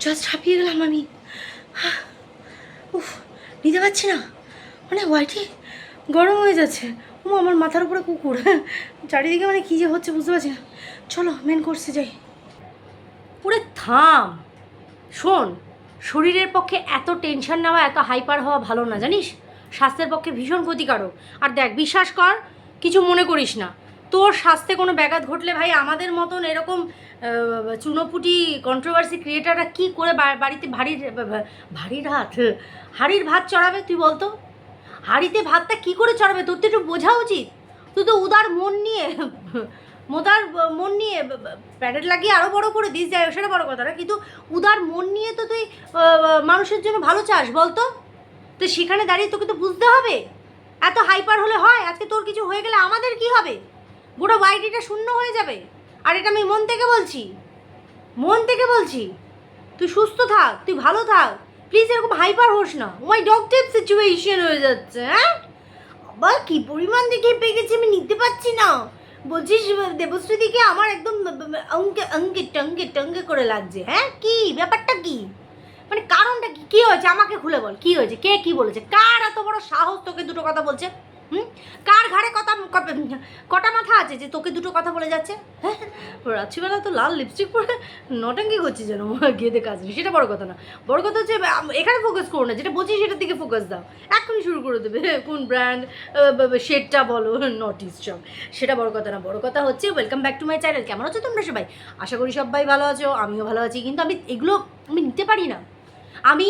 Just ছাপিয়ে গেলাম আমি। উফ, নিতে পারছি না, মানে হোয়াইটে গরম হয়ে যাচ্ছে। ও আমার মাথার উপরে কুকুর, চারিদিকে মানে কী যে হচ্ছে বুঝতে পারছি না। চলো মেন কোর্সে যাই। পুরে থাম, শোন, শরীরের পক্ষে এত টেনশন নেওয়া, এত হাইপার হওয়া ভালো না, জানিস? স্বাস্থ্যের পক্ষে ভীষণ ক্ষতিকারক। আর দেখ, বিশ্বাস কর, কিছু মনে করিস না, তোর স্বাস্থ্যে কোনো ব্যাঘাত ঘটলে ভাই আমাদের মতন এরকম চুনোপুটি কন্ট্রোভার্সি ক্রিয়েটাররা কী করে বাড়িতে হাড়ির ভাত চড়াবে তুই বলতো? হাড়িতে ভাতটা কী করে চড়াবে? তোর তো একটু বোঝা উচিত। তুই তো উদার মন নিয়ে প্যাডেট লাগিয়ে আরও বড় করে দিস, যায় সেটা বড় কথা না, কিন্তু উদার মন নিয়ে তো তুই মানুষের জন্য ভালো চাস বলতো? তো সেখানে দাঁড়িয়ে তোকে তো বুঝতে হবে। এত হাইপার হলে হয়? আজকে তোর কিছু হয়ে গেলে আমাদের কি হবে? গোটা ওয়াইটিটা শূন্য হয়ে যাবে। আর এটা আমি মন থেকে বলছি, তুই সুস্থ থাক, তুই ভালো থাক, প্লিজ এরকম হাইপার হোস না। ওই ডক্টর সিচুয়েশন হয়ে যাচ্ছে। হ্যাঁ, আবার কি পরিমাণ দেখে পেয়ে গেছি আমি, নিতে পারছি না। বলছিস দেবশ্রীদিকে আমার একদম টঙ্গে করে লাগছে। হ্যাঁ, কি ব্যাপারটা কি? মানে কারণটা কি? কী হয়েছে আমাকে খুলে বল, কী হয়েছে? কে কী বলেছে? কার এত বড় সাহস তোকে দুটো কথা বলছে? কার ঘাড়ে কটা মাথা আছে যে তোকে দুটো কথা বলে যাচ্ছে? হ্যাঁ, রাত্রিবেলা তো লাল লিপস্টিক পরে নটাঙ্গি করছি যেন, গিয়ে কাজ নেই, সেটা বড় কথা না। বড় কথা হচ্ছে এখানে ফোকাস করো না, যেটা বলছি সেটার দিকে ফোকাস দাও। এখনই শুরু করে দেবে কোন ব্র্যান্ড, শেডটা বলো, নটিস সব, সেটা বড় কথা না। বড় কথা হচ্ছে welcome back to my channel. কেমন আছো তোমরা সবাই? আশা করি সবাই ভালো আছো, আমিও ভালো আছি। কিন্তু আমি এগুলো নিতে পারি না। আমি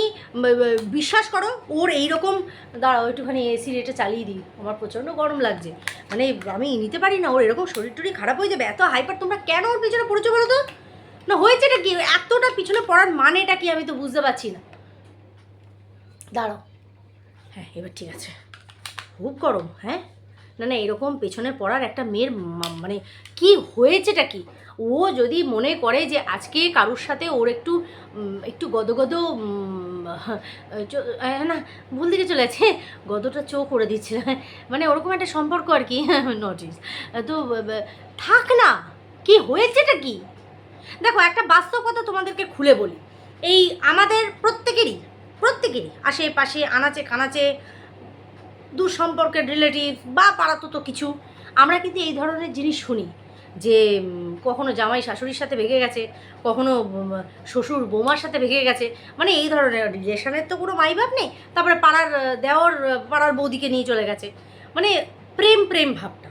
বিশ্বাস করো, ওর এইরকম, দাঁড়াও একটুখানি এসি রেটে চালিয়ে দিই, আমার প্রচণ্ড গরম লাগছে। মানে আমি নিতে পারি না, ওর এরকম শরীর টরীর খারাপ হয়ে যাবে। এত হাইপার তোমরা কেন ওর পিছনে পড়েছো বলো তো? না হয়েছেটা কি? এতটা পিছনে পড়ার মানেটা কি আমি তো বুঝতে পারছি না। দাঁড়াও, হ্যাঁ এবার ঠিক আছে। খুব গরম। হ্যাঁ, না এরকম পেছনে পড়ার একটা মেয়ের মানে কি হয়েছেটা কি? ও যদি মনে করে যে আজকে কারোর সাথে ওর একটু গদগদ, না ভুল দিকে চলে আছে, গদটা চো করে দিচ্ছে, মানে ওরকম একটা সম্পর্ক আর কি, নটিস তো থাক না। কি হয়েছেটা কি? দেখো, একটা বাস্তব কথা তোমাদেরকে খুলে বলি, এই আমাদের প্রত্যেকেরই আশেপাশে আনাচে কানাচে দূর সম্পর্কের রিলেটিভ বা পাড়াতো তো কিছু, আমরা কিন্তু এই ধরনের জিনিস শুনি যে কখনো জামাই শাশুড়ির সাথে ভেগে গেছে, কখনো শ্বশুর বৌমার সাথে ভেগে গেছে, মানে এই ধরনের রিলেশনের তো কোনো মাইবাপ নেই। তারপরে পাড়ার দেওর পাড়ার বৌদিকে নিয়ে চলে গেছে, মানে প্রেম ভাবটা।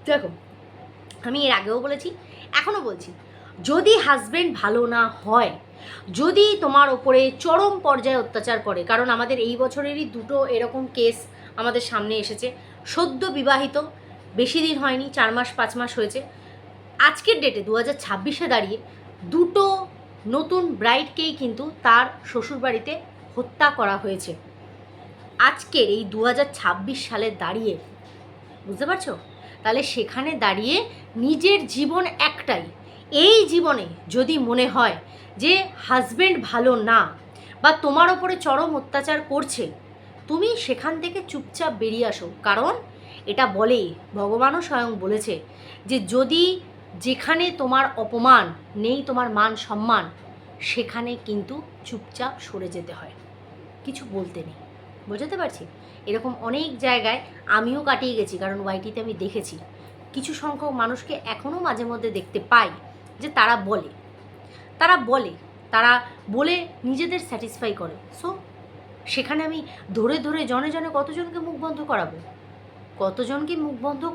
দেখো, আমি এর আগেও বলেছি, এখনও বলছি, যদি হাজব্যান্ড ভালো না হয়, যদি তোমার ওপরে চরম পর্যায়ে অত্যাচার করে, কারণ আমাদের এই বছরেরই দুটো এরকম কেস আমাদের সামনে এসেছে, সদ্য বিবাহিত, বেশি দিন হয়নি, 4 মাস 5 মাস হয়েছে, আজকের ডেটে 2026-এ দাঁড়িয়ে দুটো নতুন ব্রাইডকেই কিন্তু তার শ্বশুরবাড়িতে হত্যা করা হয়েছে। আজকের এই 2026 সালে দাঁড়িয়ে, বুঝতে পারছো? তাহলে সেখানে দাঁড়িয়ে নিজের জীবন একটাই, এই জীবনে যদি মনে হয় যে হাজব্যান্ড ভালো না বা তোমার ওপরে চরম অত্যাচার করছে, তুমি সেখান থেকে চুপচাপ বেরিয়ে আসো। কারণ এটা বলেই ভগবানও স্বয়ং বলেছে যে যদি যেখানে তোমার অপমান নেই, তোমার মান সম্মান, সেখানে কিন্তু চুপচাপ সরে যেতে হয়, কিছু বলতে নেই। বোঝাতে পারছি? এরকম অনেক জায়গায় আমিও কাটিয়ে গেছি, কারণ ওয়াইটিতে আমি দেখেছি কিছু সংখ্যক মানুষকে এখনও মাঝে মধ্যে দেখতে পাই যে তারা বলে নিজেদের স্যাটিসফাই করে। সো সেখানে আমি ধরে জনে কতজনকে মুখ বন্ধ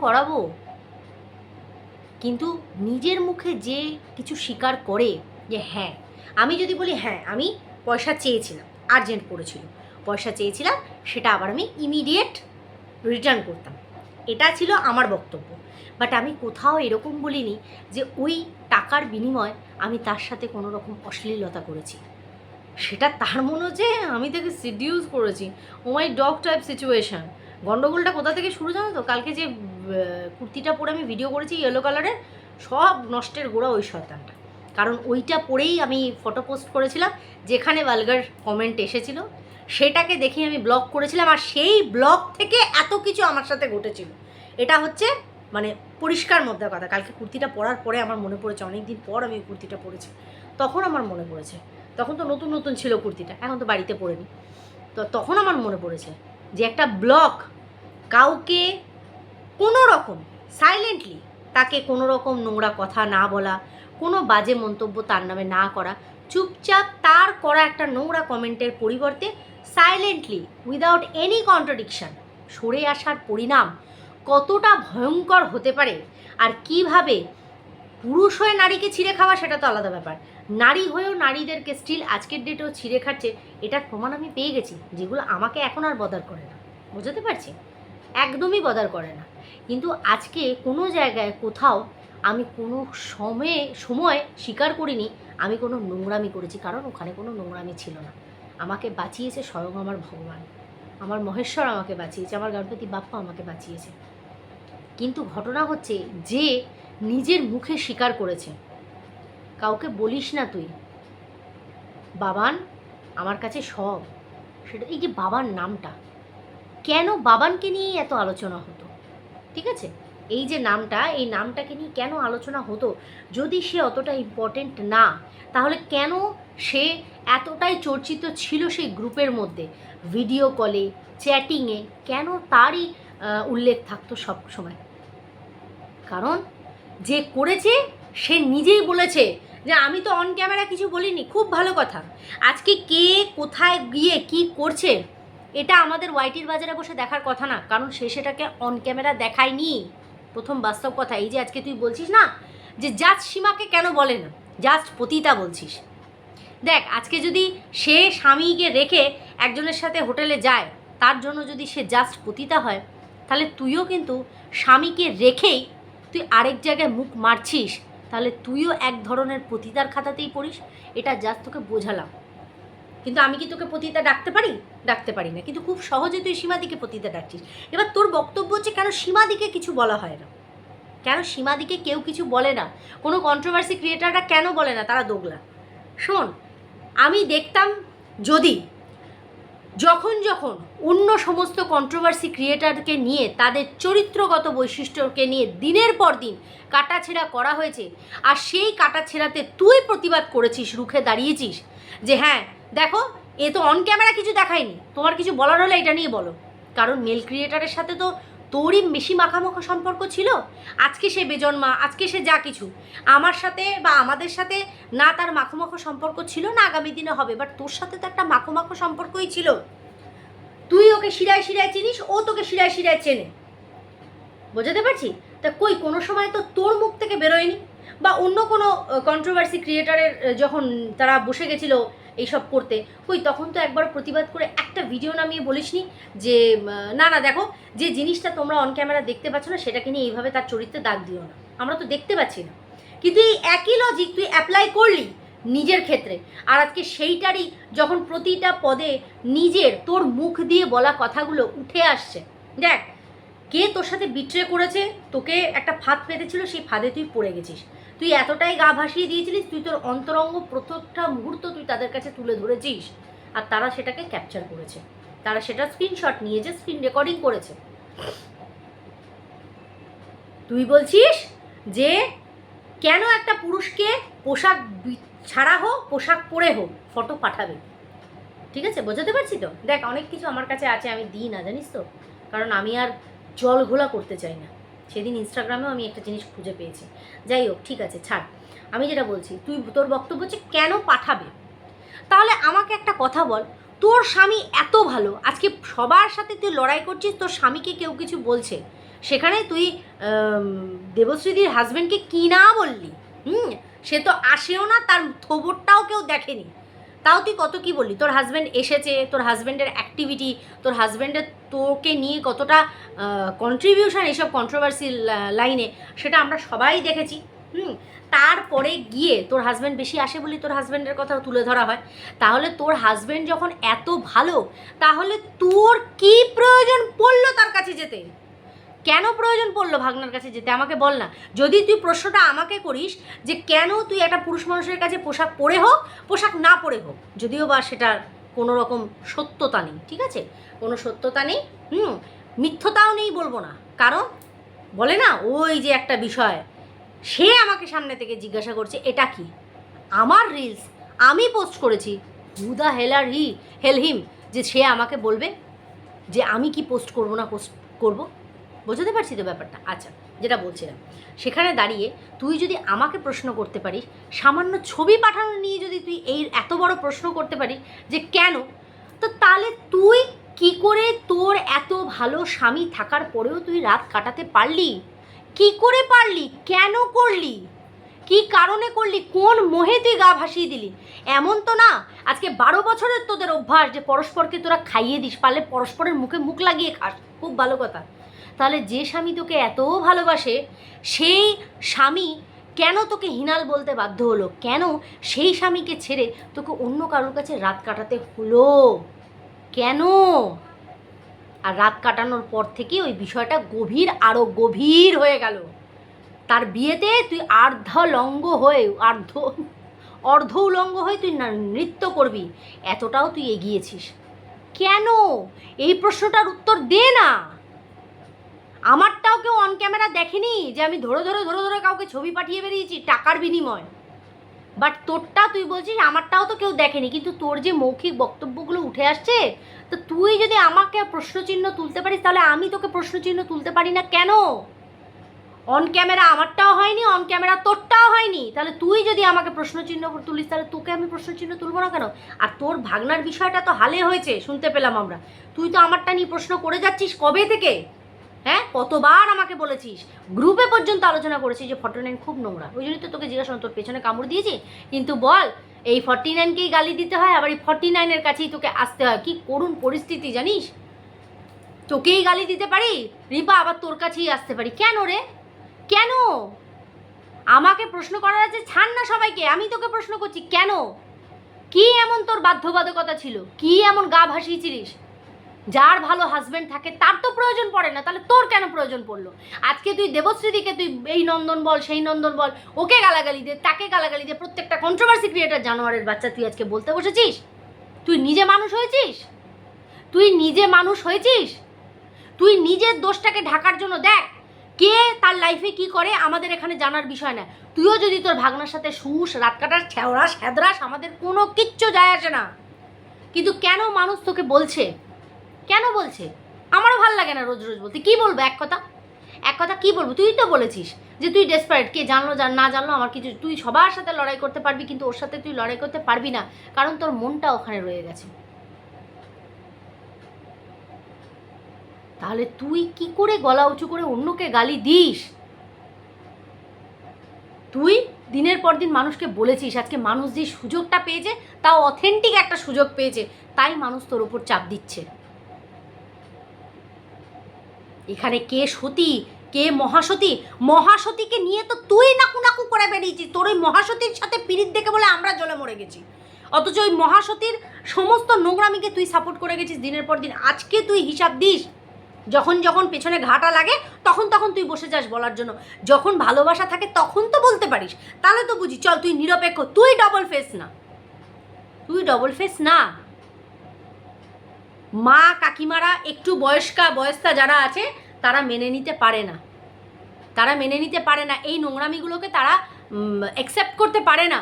করাবো? কিন্তু নিজের মুখে যে কিছু স্বীকার করে যে হ্যাঁ, আমি যদি বলি হ্যাঁ আমি পয়সা চেয়েছিলাম, আর্জেন্ট পড়েছিল, পয়সা চেয়েছিলাম, সেটা আবার আমি ইমিডিয়েট রিটার্ন করতাম, এটা ছিল আমার বক্তব্য। বাট আমি কোথাও এরকম বলিনি যে ওই টাকার বিনিময়ে আমি তার সাথে কোনো রকম অশ্লীলতা করেছি। সেটা তার মনে হচ্ছে আমি তাকে সিডিউস করেছি। ও মাই ডগ টাইপ সিচুয়েশান। গন্ডগোলটা কোথা থেকে শুরু জানো তো? কালকে যে কুর্তিটা পরে আমি ভিডিও করেছি ইয়েলো কালারের, সব নষ্টের গোড়া ওই শয়তানটা। কারণ ওইটা পরেই আমি ফটো পোস্ট করেছিলাম, যেখানে ভালগার কমেন্ট এসেছিলো, সেটাকে দেখে আমি ব্লক করেছিলাম, আর সেই ব্লক থেকে এত কিছু আমার সাথে ঘটেছিল। এটা হচ্ছে মানে পরিষ্কার মধ্যে কথা, কালকে কুর্তিটা পরার পরে আমার মনে পড়েছে, অনেক দিন পর আমি কুর্তিটা পরেছি, তখন আমার মনে পড়েছে, তখন তো নতুন নতুন ছিল কুর্তিটা, এখন তো বাড়িতে পরিনি, তো তখন আমার মনে পড়েছে যে একটা ব্লগ কাউকে কোনো রকম সাইলেন্টলি তাকে কোনো রকম নোংরা কথা না বলা, কোনো বাজে মন্তব্য তার নামে না করা, চুপচাপ তার করা একটা নোংরা কমেন্টের পরিবর্তে সাইলেন্টলি উইদাউট এনি কন্ট্রাডিকশান সরে আসার পরিণাম কতটা ভয়ঙ্কর হতে পারে, আর কিভাবে পুরুষ হয়ে নারীকে ছিঁড়ে খাওয়া সেটা তো আলাদা ব্যাপার, নারী হয়েও নারীদেরকে স্টিল আজকের ডেটেও ছিঁড়ে খাচ্ছে, এটার প্রমাণ আমি পেয়ে গেছি, যেগুলো আমাকে এখন আর বদার করে না, বুঝতে পারছি, একদমই বদার করে না। কিন্তু আজকে কোনো জায়গায় কোথাও আমি কোনো সময় স্বীকার করিনি আমি কোনো নোংরামি করেছি, কারণ ওখানে কোনো নোংরামি ছিল না। আমাকে বাঁচিয়েছে স্বয়ং আমার ভগবান, আমার মহেশ্বর আমাকে বাঁচিয়েছে, আমার গণপতি বাপ্পা আমাকে বাঁচিয়েছে। কিন্তু ঘটনা হচ্ছে যে নিজের মুখে স্বীকার করেছে, কাউকে বলিস না তুই বাবান আমার কাছে সব, সেটা এই যে বাবার নামটা, কেন বাবানকে নিয়েই এত আলোচনা হতো, ঠিক আছে, এই যে নামটা, এই নামটাকে নিয়ে কেন আলোচনা হতো, যদি সে অতটা ইম্পর্টেন্ট না, তাহলে কেন সে এতটাই চর্চিত ছিল সেই গ্রুপের মধ্যে, ভিডিও কলে চ্যাটিংয়ে কেন তারই উল্লেখ থাকতো সব সময়, কারণ যে করেছে সে নিজেই বলেছে যে আমি তো অন ক্যামেরা কিছু বলিনি, খুব ভালো কথা, আজকে কে কোথায় গিয়ে কি করছে এটা আমাদের ওয়াইটির বাজারে বসে দেখার কথা না, কারণ সে সেটাকে অন ক্যামেরা দেখায়নি, প্রথম বাস্তব কথা। এই যে আজকে তুই বলছিস না যে জাস্ট সীমাকে কেন বলে না, জাস্ট পতিতা বলছিস, দেখ আজকে যদি সে স্বামীকে রেখে একজনের সাথে হোটেলে যায়, তার জন্য যদি সে জাস্ট পতিতা হয়, তাহলে তুইও কিন্তু স্বামীকে রেখেই তুই আরেক জায়গায় মুখ মারছিস, তাহলে তুইও এক ধরনের পতিতার খাতাতেই পড়িস, এটা জাস্ট তোকে বোঝালাম। কিন্তু আমি কি তোকে পতিতা ডাকতে পারি? ডাকতে পারি না, কিন্তু খুব সহজে তুই সীমাদিকে পতিতা ডাকছিস। এবার তোর বক্তব্য হচ্ছে কেন সীমাদিকে কিছু বলা হয় না, কেন সীমাদিকে কেউ কিছু বলে না, কোনো কন্ট্রোভার্সি ক্রিয়েটাররা কেন বলে না, তারা দোগলা। শোন, আমি দেখতাম যদি যখন অন্য সমস্ত কন্ট্রোভার্সি ক্রিয়েটারকে নিয়ে তাদের চরিত্রগত বৈশিষ্ট্যকে নিয়ে দিনের পর দিন কাটাছেঁড়া করা হয়েছে, আর সেই কাটাছেঁড়াতে তুই প্রতিবাদ করেছিস, রুখে দাঁড়িয়েছিস যে হ্যাঁ দেখো এ তো অন ক্যামেরা কিছু দেখায়নি, তোমার কিছু বলার হলে এটা নিয়ে বলো, কারণ মেল ক্রিয়েটারের সাথে তো তোরই বেশি মাখামাখা সম্পর্ক ছিল, আজকে সে বেজন্মা, আজকে সে যা কিছু, আমার সাথে বা আমাদের সাথে না তার মাখোমাখো সম্পর্ক ছিল, না আগামী দিনে হবে, বাট তোর সাথে তো একটা মাখোমাখো সম্পর্কই ছিল, তুই ওকে শিরায় শিরায় চিনিস, ও তোকে শিরায় শিরায় চেনে, বোঝাতে পারছি? তা কই কোনো সময় তো তোর মুখ থেকে বেরোয়নি, বা অন্য কোনো কন্ট্রোভার্সি ক্রিয়েটারের যখন তারা বসে গেছিলো এইসব করতে, কই তখন তো একবার প্রতিবাদ করে একটা ভিডিও নামিয়ে বলিসনি যে না না দেখো যে জিনিসটা তোমরা অন ক্যামেরা দেখতে পাচ্ছ না সেটাকে নিয়ে এইভাবে তার চরিত্রে দাগ দিও না, আমরা তো দেখতে পাচ্ছি না। কিন্তু এই একই লজিক তুই অ্যাপ্লাই করলি নিজের ক্ষেত্রে, আর আজকে সেইটারই যখন প্রতিটা পদে নিজের তোর মুখ দিয়ে বলা কথাগুলো উঠে আসছে, দেখ কে তোর সাথে বিট্রে করেছে, তোকে একটা ফাঁদ পেতেছিল, সেই ফাঁদে তুই পড়ে গেছিস, তুই এতটাই গা ভাসিয়ে দিয়েছিলিস, তুই তোর অন্তরঙ্গ প্রত্যেকটা মুহূর্ত তুই তাদের কাছে তুলে ধরেছিস, আর তারা সেটাকে ক্যাপচার করেছে, তারা সেটা স্ক্রিনশট নিয়েছে, স্ক্রিন রেকর্ডিং করেছে। তুই বলছিস যে কেন একটা পুরুষকে পোশাক ছাড়া হোক পোশাক পরে হোক ফটো পাঠাবে, ঠিক আছে, বোঝাতে পারছি তো? দেখ অনেক কিছু আমার কাছে আছে, আমি দিই না জানিস তো, কারণ আমি আর জল ঘোলা করতে চাই না। সেদিন ইনস্টাগ্রামেও আমি একটা জিনিস খুঁজে পেয়েছি, যাই হোক ঠিক আছে ছাড়, আমি যেটা বলছি তুই তোর বক্তব্য হচ্ছে কেন পাঠাবে, তাহলে আমাকে একটা কথা বল, তোর স্বামী এত ভালো, আজকে সবার সাথে তুই লড়াই করছিস, তোর স্বামীকে কেউ কিছু বলছে, সেখানে তুই দেবশ্রীদির হাজব্যান্ডকে কি না বললি, সে তো আসেও না, তার খবরটাও কেউ দেখেনি, তাও তুই কত কি বললি, তোর হাজব্যান্ড এসেছে, তোর হাজব্যান্ডের অ্যাক্টিভিটি, তোর হাজব্যান্ডের তোকে নিয়ে কতটা কন্ট্রিবিউশন এইসব কন্ট্রোভার্সি লাইনে, সেটা আমরা সবাই দেখেছি। তারপরে গিয়ে তোর হাজব্যান্ড বেশি আসে বলি তোর হাজব্যান্ডের কথা তুলে ধরা হয়, তাহলে তোর হাজব্যান্ড যখন এত ভালো, তাহলে তোর কি প্রয়োজন পড়লো তার কাছে যেতে, কেন প্রয়োজন পড়লো ভাগনার কাছে যেতে, আমাকে বল না। যদি তুই প্রশ্নটা আমাকে করিস যে কেন তুই একটা পুরুষ মানুষের কাছে পোশাক পরে হোক পোশাক না পরে হোক, যদিও বা সেটার কোনো রকম সত্যতা নেই, ঠিক আছে, কোনো সত্যতা নেই, মিথ্যতাও নেই বলবো না, কারণ বলে না ওই যে একটা বিষয়, সে আমাকে সামনে থেকে জিজ্ঞাসা করছে এটা কি, আমার রিলস আমি পোস্ট করেছি, হু দ্য হেল আর হেল হিম যে সে আমাকে বলবে যে আমি কি পোস্ট করব না পোস্ট করব। বোঝাতে পারছি তো ব্যাপারটা? আচ্ছা, যেটা বলছিলাম, সেখানে দাঁড়িয়ে তুই যদি আমাকে প্রশ্ন করতে পারিস, সামান্য ছবি পাঠানো নিয়ে যদি তুই এই এত বড় প্রশ্ন করতে পারিস যে কেন, তো তাহলে তুই কি করে তোর এত ভালো স্বামী থাকার পরেও তুই রাত কাটাতে পারলি? কি করে পারলি? কেন করলি? কি কারণে করলি? কোন মোহে তুই গা ভাসিয়ে দিলি? এমন তো না আজকে 12 বছরের তোদের অভ্যাস যে পরস্পরকে তোরা খাইয়ে দিস, পারলে পরস্পরের মুখে মুখ লাগিয়ে খাস, খুব ভালো কথা। তাহলে যে স্বামী তোকে এত ভালোবাসে সেই স্বামী কেন তোকে হিনাল বলতে বাধ্য হলো? কেন সেই স্বামীকে ছেড়ে তোকে অন্য কারোর কাছে রাত কাটাতে হলো? কেন? আর রাত কাটানোর পর থেকে ওই বিষয়টা আরও গভীর হয়ে গেল। তার বিয়েতে তুই অর্ধ উলঙ্গ হয়ে তুই নৃত্য করবি, এতটাও তুই এগিয়েছিস কেন? এই প্রশ্নটার উত্তর দে না। আমারটাও কেউ অন ক্যামেরা দেখেনি যে আমি ধরে ধরে কাউকে ছবি পাঠিয়ে বেরিয়েছি টাকার বিনিময়, বাট তোরটা তুই বলছিস আমারটাও তো কেউ দেখেনি, কিন্তু তোর যে মৌখিক বক্তব্যগুলো উঠে আসছে, তো তুই যদি আমাকে প্রশ্নচিহ্ন তুলতে পারিস তাহলে আমি তোকে প্রশ্নচিহ্ন তুলতে পারি না কেন? অন ক্যামেরা আমারটাও হয়নি, অন ক্যামেরা তোরটাও হয়নি, তাহলে তুই যদি আমাকে প্রশ্নচিহ্ন তুলিস তাহলে তোকে আমি প্রশ্নচিহ্ন তুলবো না কেন? আর তোর ভাগনার বিষয়টা তো হালে হয়েছে, শুনতে পেলাম আমরা। তুই তো আমারটা নিয়ে প্রশ্ন করে যাচ্ছিস কবে থেকে? হ্যাঁ, কতবার আমাকে বলেছিস, গ্রুপে পর্যন্ত আলোচনা করেছিস যে 49 খুব নোংরা, ওই জন্যই তো তোকে জিজ্ঞাসা তোর পেছনে কামড় দিয়েছি। কিন্তু বল, এই 49কেই গালি দিতে হয়, আবার এই 49-এর কাছেই তোকে আসতে হয়। কি করুণ পরিস্থিতি জানিস? তোকেই গালি দিতে পারি, রিপা আবার তোর কাছেই আসতে পারি। কেন রে? কেন? আমাকে প্রশ্ন করার আছে, ছাড় না সবাইকে, আমি তোকে প্রশ্ন করছি কেন? কি এমন তোর বাধ্যবাধকতা ছিল? কি এমন গা ভাসিয়েছিলিস? যার ভালো হাজব্যান্ড থাকে তার তো প্রয়োজন পড়ে না, তাহলে তোর কেন প্রয়োজন পড়লো? আজকে তুই দেবশ্রীদিকে তুই এই নন্দন বল সেই নন্দন বল, ওকে গালাগালি দে তাকে গালাগালি দে, প্রত্যেকটা কন্ট্রোভার্সি ক্রিয়েটার জানোয়ারের বাচ্চা তুই আজকে বলতে বসেছিস? তুই নিজে মানুষ হয়েছিস? তুই নিজে মানুষ হয়েছিস? তুই নিজের দোষটাকে ঢাকার জন্য দেখ কে তার লাইফে কি করে আমাদের এখানে জানার বিষয় না। তুইও যদি তোর ভাগনার সাথে শুস রাত কাটার ছ্যাওড়াস হ্যাদরাস, আমাদের কোনো কিচ্ছু যায় আসে না, কিন্তু কেন মানুষ তোকে বলছে? কেন বলছে? আমারও ভাল লাগে না রোজ রোজ বলতে। কি বলবো? এক কথা কি বলবো? তুই তো বলেছিস যে তুই ডেসপারেট, কে জানলো না জানলো আমার কিছু, তুই সবার সাথে লড়াই করতে পারবি কিন্তু ওর সাথে তুই লড়াই করতে পারবি না, কারণ তোর মনটা ওখানে রয়ে গেছে। তাহলে তুই কি করে গলা উঁচু করে অন্যকে গালি দিস? তুই দিনের পর দিন মানুষকে বলেছিস, আজকে মানুষ যে সুযোগটা পেয়েছে তাও অথেন্টিক একটা সুযোগ পেয়েছে, তাই মানুষ তোর ওপর চাপ দিচ্ছে। এখানে কে সতী কে মহাসতী? মহাসতীকে নিয়ে তো তুই নাকু নাকু করে বেরিয়েছিস, তোর ওই মহাসতীর সাথে পিরিত দেখে বলে আমরা জ্বলে মরে গেছি, অথচ ওই মহাসতীর সমস্ত নোংরামিকে তুই সাপোর্ট করে গেছিস দিনের পর দিন। আজকে তুই হিসাব দিস, যখন যখন পেছনে ঘাটা লাগে তখন তখন তুই বসে যাস বলার জন্য, যখন ভালোবাসা থাকে তখন তো বলতে পারিস, তাহলে তো বুঝি চল তুই নিরপেক্ষ। তুই ডবল ফেস না, তুই ডবল ফেস না। মা কাকিমারা একটু বয়স্কা যারা আছে তারা মেনে নিতে পারে না, তারা মেনে নিতে পারে না এই নোংরামিগুলোকে, তারা অ্যাকসেপ্ট করতে পারে না,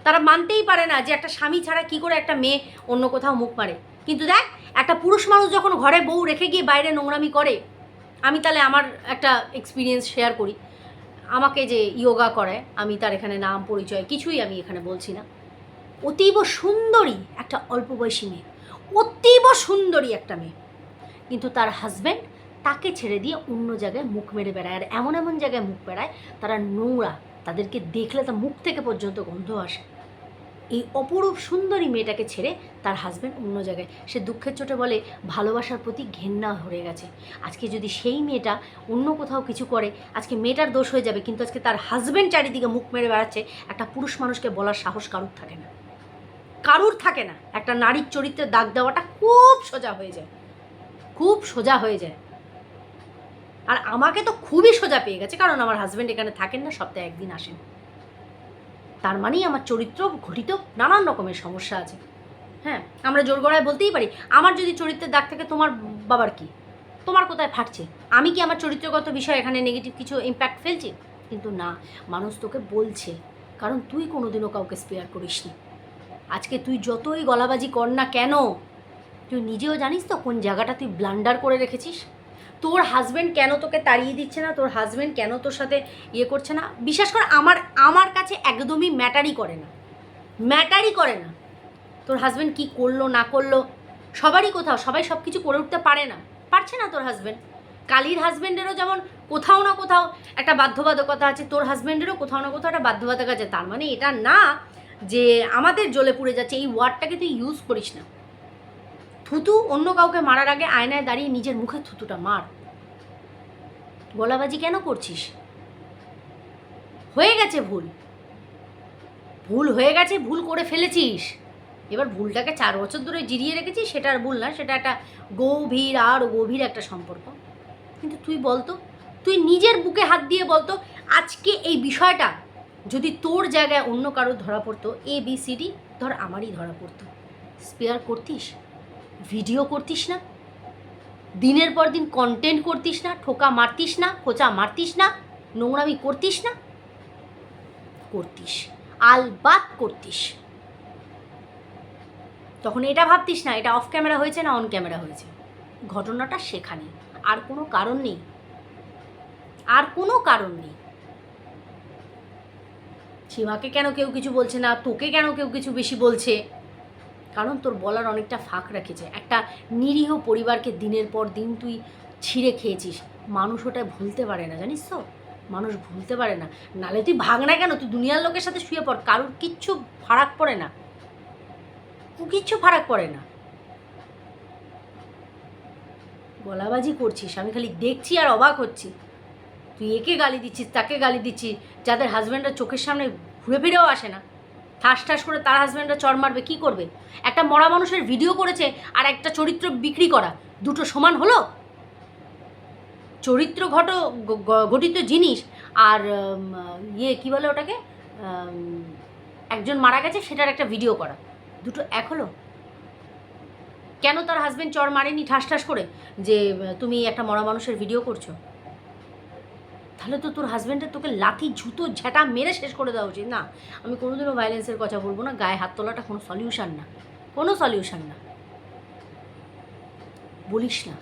তারা মানতেই পারে না যে একটা স্বামী ছাড়া কি করে একটা মেয়ে অন্য কোথাও মুখ মারে। কিন্তু দেখ, একটা পুরুষ মানুষ যখন ঘরে বউ রেখে গিয়ে বাইরে নোংরামি করে, আমি তাহলে আমার একটা এক্সপিরিয়েন্স শেয়ার করি। আমাকে যে ইয়োগা করায়, আমি তার এখানে নাম পরিচয় কিছুই আমি এখানে বলছি না, অতীব সুন্দরী একটা অল্প বয়সী মেয়ে, অতীব সুন্দরী একটা মেয়ে, কিন্তু তার হাজব্যান্ড তাকে ছেড়ে দিয়ে অন্য জায়গায় মুখ মেরে বেড়ায়, আর এমন এমন জায়গায় মুখ বেড়ায় তারা নোংরা, তাদেরকে দেখলে তার মুখ থেকে পর্যন্ত গন্ধ আসে। এই অপরূপ সুন্দরী মেয়েটাকে ছেড়ে তার হাজব্যান্ড অন্য জায়গায়, সে দুঃখের চোটে বলে ভালোবাসার প্রতি ঘেন্না ধরে গেছে। আজকে যদি সেই মেয়েটা অন্য কোথাও কিছু করে, আজকে মেয়েটার দোষ হয়ে যাবে, কিন্তু আজকে তার হাজব্যান্ড চারিদিকে মুখ মেরে বেড়াচ্ছে, একটা পুরুষ মানুষকে বলার সাহস কারুর থাকে না, কারুর থাকে না। একটা নারীর চরিত্রে দাগ দেওয়াটা খুব সোজা হয়ে যায়, খুব সোজা হয়ে যায়। আর আমাকে তো খুবই সোজা পেয়ে গেছে, কারণ আমার হাজব্যান্ড এখানে থাকেন না, সপ্তাহে একদিন আসেন, তার মানেই আমার চরিত্র ঘটিত নানান রকমের সমস্যা আছে। হ্যাঁ, আমরা জোর গলায় বলতেই পারি আমার যদি চরিত্রের দাগ থাকে তোমার বাবার কি? তোমার কোথায় ফাটছে? আমি কি আমার চরিত্রগত বিষয় এখানে নেগেটিভ কিছু ইম্প্যাক্ট ফেলছি? কিন্তু না, মানুষ তোকে বলছে, কারণ তুই কোনোদিনও কাউকে স্পেয়ার করিসনি। আজকে তুই যতই গলাবাজি কর না কেন, তুই নিজেও জানিস তো কোন জায়গাটা তুই ব্লান্ডার করে রেখেছিস। তোর হাজব্যান্ড কেন তোকে তাড়িয়ে দিচ্ছে না, তোর হাজব্যান্ড কেন তোর সাথে ইয়ে করছে না, বিশেষ করে আমার কাছে একদমই ম্যাটারই করে না, ম্যাটারই করে না। তোর হাজব্যান্ড কী করলো না করলো, সবারই কোথাও সবাই সব কিছু করে উঠতে পারে না, পারছে না তোর হাজব্যান্ড। কালির হাজব্যান্ডেরও যেমন কোথাও না কোথাও একটা বাধ্যবাধকতা আছে, তোর হাজব্যান্ডেরও কোথাও না কোথাও একটা বাধ্যবাধকতা আছে। তার মানে এটা না যে আমাদের জ্বলে পুড়ে যাচ্ছে, এই ওয়ার্ডটাকে তুই ইউজ করিস না। থুতু অন্য কাউকে মারার আগে আয়নায় দাঁড়িয়ে নিজের মুখে থুতুটা মার। গলাবাজি কেন করছিস? হয়ে গেছে ভুল, ভুল হয়ে গেছে, ভুল করে ফেলেছিস। এবার ভুলটাকে 4 বছর ধরে জিরিয়ে রেখেছিস, সেটা আর ভুল না, সেটা একটা গভীর আর গভীর একটা সম্পর্ক। কিন্তু তুই বলতো, তুই নিজের বুকে হাত দিয়ে বলতো, আজকে এই বিষয়টা যদি তোর জায়গায় অন্য কারোর ধরা পড়তো, ABCD ধর আমারই ধরা পড়তো, স্পেয়ার করতিস? ভিডিও করতিস না? দিনের পর দিন কন্টেন্ট করতিস না? ঠোকা মারতিস না? খোঁচা মারতিস না? নোংরামি করতিস না? করতিস, আলবাত করতিস। তখন এটা ভাবতিস না এটা অফ ক্যামেরা হয়েছে না অন ক্যামেরা হয়েছে। ঘটনাটা সেখানে, আর কোনো কারণ নেই, আর কোনো কারণ নেই। সীমাকে কেন কেউ কিছু বলছে না, তোকে কেন কেউ কিছু বেশি বলছে? কারণ তোর বলার অনেকটা ফাঁক রেখেছে। একটা নিরীহ পরিবারকে দিনের পর দিন তুই ছিঁড়ে খেয়েছিস। মানুষ ওটা ভুলতে পারে না, জানিস তো? মানুষ ভুলতে পারে না। নালে তুই ভাগ না কেন, তুই দুনিয়ার লোকের সাথে শুয়ে পড়, কারোর কিচ্ছু ফারাক পড়ে না, কিচ্ছু ফারাক পড়ে না। গলাবাজি করছিস, আমি খালি দেখছি আর অবাক হচ্ছি। তুই একে গালি দিচ্ছিস, তাকে গালি দিচ্ছিস, যাদের হাজব্যান্ডরা চোখের সামনে ঘুরে ফিরেও আসে না, ঠাস ঠাস করে তার হাজব্যান্ডরা চড় মারবে, কী করবে? একটা মরা মানুষের ভিডিও করেছে আর একটা চরিত্র বিক্রি করা, দুটো সমান হলো? চরিত্র ঘটিত জিনিস আর ইয়ে কী বলে ওটাকে, একজন মারা গেছে সেটার একটা ভিডিও করা, দুটো এক হলো? কেন তার হাজব্যান্ড চড় মারেনি ঠাস ঠাস করে যে তুমি একটা মরা মানুষের ভিডিও করছো? তাহলে তো তোর হাজব্যান্ডের তোকে লাথি জুতো ঝেঁটা মেরে শেষ করে দেওয়া উচিত। না, আমি কোনোদিনও ভায়োলেন্সের কথা বলবো না, গায়ে হাত তোলাটা কোনো সলিউশন না, কোনো সলিউশন না। বলিস না,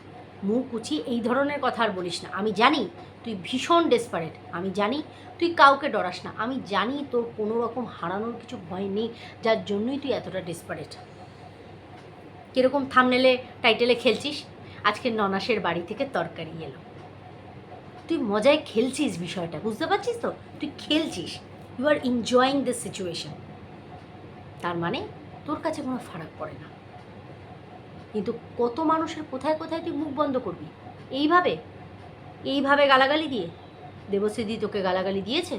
মুখ উঁচিয়ে এই ধরনের কথা আর বলিস না। আমি জানি তুই ভীষণ ডেসপারেট, আমি জানি তুই কাউকে ডরাস না, আমি জানি তোর কোনো রকম হারানোর কিছু ভয় নেই, যার জন্যই তুই এতটা ডেসপারেট। কীরকম থামনেলে টাইটেলে খেলছিস, আজকে ননাসের বাড়ি থেকে তরকারি এলো। তুই মজায় খেলছিস, বিষয়টা বুঝতে পারছিস তো? তুই খেলছিস, you are enjoying this situation. তার মানে তোর কাছে কোনো ফারাক পড়ে না। কিন্তু কত মানুষের কোথায় কোথায় তুই মুখ বন্ধ করবি? এইভাবে এইভাবে গালাগালি দিয়ে? দেবশ্রীদি তোকে গালাগালি দিয়েছে?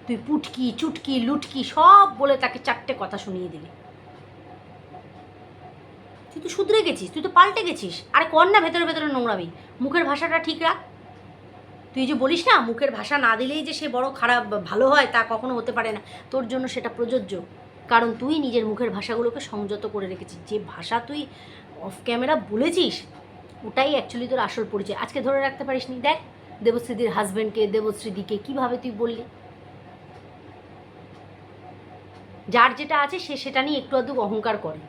তুই পুটকি চুটকি লুটকি সব বলে তাকে 4টে কথা শুনিয়ে দিলি। তুই তো শুধরে গেছিস, তুই তো পাল্টে গেছিস। আরে কর না ভেতরে ভেতরে নোংরামি, মুখের ভাষাটা ঠিক রাখ। তুই যে বলিস না মুখের ভাষা না দিলেই যে সে বড় খারাপ ভালো হয়, তা কখনো হতে পারে না। তোর জন্য সেটা প্রযোজ্য, কারণ তুই নিজের মুখের ভাষাগুলোকে সংযত করে রেখেছিস। যে ভাষা তুই অফ ক্যামেরা বলেছিস ওটাই অ্যাকচুয়ালি তোর আসল পরিচয়। আজকে ধরে রাখতে পারিস নি। দেখ দেবশ্রীদির হাজব্যান্ডকে, দেবশ্রীদিকে কীভাবে তুই বললি। যার যেটা আছে সে সেটা নিয়ে একটু আধটু অহংকার করে।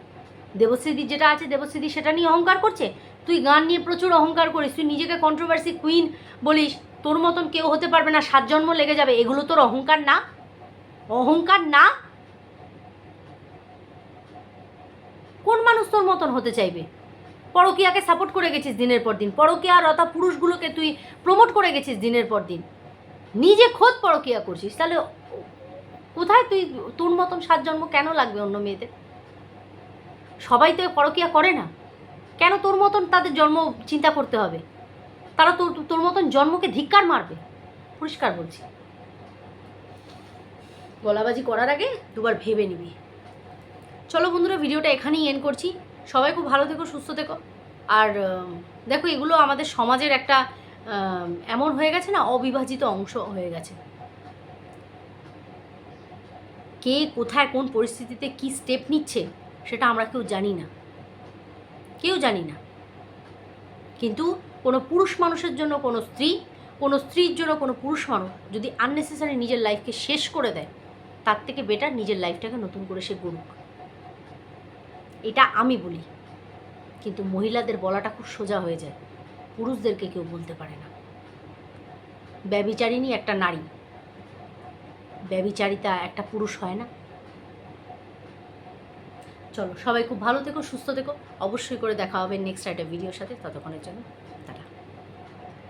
দেবশ্রীদির যেটা আছে দেবশ্রীদি সেটা নিয়ে অহংকার করছে। তুই গান নিয়ে প্রচুর অহংকার করিস, তুই নিজেকে কন্ট্রোভার্সি কুইন বলিস, তোর মতন কেউ হতে পারবে না, 7 জন্ম লেগে যাবে। এগুলো তোর অহংকার না? অহংকার না? কোন মানুষ তোর মতন হতে চাইবে? পরকীয়াকে সাপোর্ট করে গেছিস দিনের পর দিন, পরকীয়া রতা পুরুষগুলোকে তুই প্রমোট করে গেছিস দিনের পর দিন, নিজে খোদ পরকীয়া করছিস। তাহলে কোথায় তুই, তোর মতন 7 জন্ম কেন লাগবে অন্য মেয়েদের? সবাই তো পরকীয়া করে না, কেন তোর মতন তাদের জন্ম চিন্তা করতে হবে? তারা তোর মতন জন্মকে ধিক্কার মারবে, পরিষ্কার বলছি। গলাবাজি করার আগে দুবার ভেবে নিবি। চলো বন্ধুরা, ভিডিওটা এখানেই এন্ড করছি। সবাই খুব ভালো থেকো, সুস্থ থেকো। আর দেখো, এগুলো আমাদের সমাজের একটা এমন হয়ে গেছে না, অবিভাজিত অংশ হয়ে গেছে। কে কোথায় কোন পরিস্থিতিতে কি স্টেপ নিচ্ছে সেটা আমরা কেউ জানি না, কেউ জানি না। কিন্তু কোনো পুরুষ মানুষের জন্য কোনো স্ত্রীর জন্য কোনো পুরুষ মানুষ যদি আননেসেসারি নিজের লাইফকে শেষ করে দেয়, তার থেকে বেটার নিজের লাইফটাকে নতুন করে সে গড়ুক। এটা আমি বলি, কিন্তু মহিলাদের বলাটা খুব সোজা হয়ে যায়, পুরুষদেরকে কেউ বলতে পারে না। ব্যভিচারিণী একটা নারী, ব্যভিচারিতা একটা পুরুষ হয় না। চলো, সবাই খুব ভালো থেকো, সুস্থ থেকো। অবশ্যই করে দেখা হবে নেক্সট একটা ভিডিওর সাথে। ততক্ষণের জন্য